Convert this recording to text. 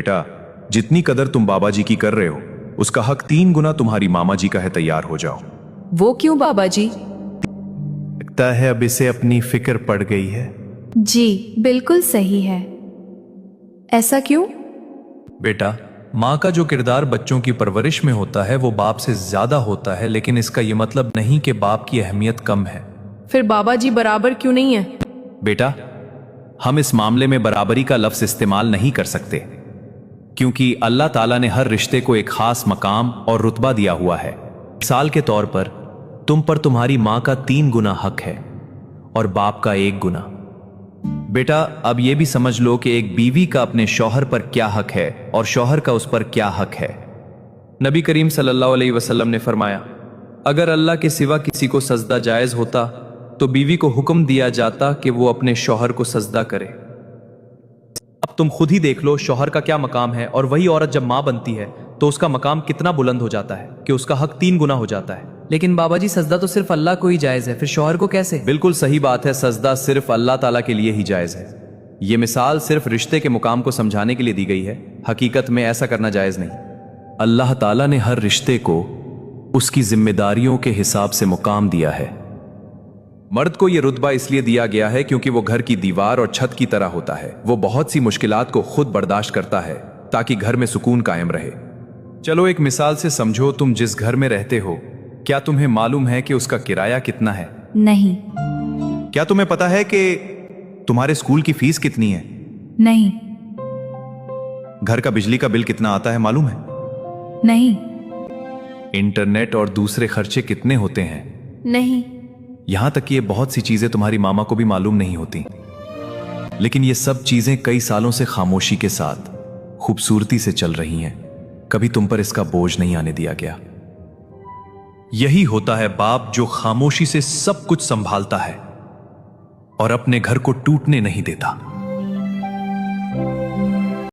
बेटा, जितनी कदर तुम बाबा जी की कर रहे हो उसका हक 3 गुना तुम्हारी मामा जी का है। तैयार हो जाओ। वो क्यों बाबा जी? लगता है अब इसे अपनी फिक्र पड़ गई है। जी बिल्कुल सही है। ऐसा क्यों? बेटा, माँ का जो किरदार बच्चों की परवरिश में होता है वो बाप से ज्यादा होता है, लेकिन इसका ये मतलब नहीं कि बाप की अहमियत कम है। फिर बाबा जी बराबर क्यों नहीं है? बेटा, हम इस मामले में बराबरी का लफ्ज इस्तेमाल नहीं कर सकते, क्योंकि अल्लाह ताला ने हर रिश्ते को एक खास मकाम और रुतबा दिया हुआ है। मिसाल के तौर पर तुम पर तुम्हारी माँ का 3 गुना हक है और बाप का 1 गुना। बेटा, अब यह भी समझ लो कि एक बीवी का अपने शौहर पर क्या हक है और शौहर का उस पर क्या हक है। नबी करीम सल्लल्लाहु अलैहि वसल्लम ने फरमाया, अगर अल्लाह के सिवा किसी को सजदा जायज होता तो बीवी को हुक्म दिया जाता कि वो अपने शौहर को सजदा करे। अब तुम खुद ही देख लो शौहर का क्या मकाम है, और वही औरत जब मां बनती है तो उसका मकाम कितना बुलंद हो जाता है कि उसका हक 3 गुना हो जाता है। लेकिन बाबा जी सजदा तो सिर्फ अल्लाह को ही जायज है, फिर शौहर को कैसे? बिल्कुल सही बात है, सजदा सिर्फ अल्लाह ताला के लिए ही जायज है। यह मिसाल सिर्फ रिश्ते के मुकाम को समझाने के लिए दी गई है, हकीकत में ऐसा करना जायज नहीं। अल्लाह ताला ने हर रिश्ते को उसकी जिम्मेदारियों के हिसाब से मुकाम दिया है। मर्द को यह रुतबा इसलिए दिया गया है क्योंकि वो घर की दीवार और छत की तरह होता है। वो बहुत सी मुश्किलात को खुद बर्दाश्त करता है ताकि घर में सुकून कायम रहे। चलो एक मिसाल से समझो, तुम जिस घर में रहते हो क्या तुम्हें मालूम है कि उसका किराया कितना है? नहीं। क्या तुम्हें पता है कि तुम्हारे स्कूल की फीस कितनी है? नहीं। घर का बिजली का बिल कितना आता है मालूम है? नहीं। इंटरनेट और दूसरे खर्चे कितने होते हैं? नहीं। यहां तक कि ये बहुत सी चीजें तुम्हारी मामा को भी मालूम नहीं होती, लेकिन ये सब चीजें कई सालों से खामोशी के साथ खूबसूरती से चल रही हैं। कभी तुम पर इसका बोझ नहीं आने दिया गया। यही होता है बाप जो खामोशी से सब कुछ संभालता है और अपने घर को टूटने नहीं देता।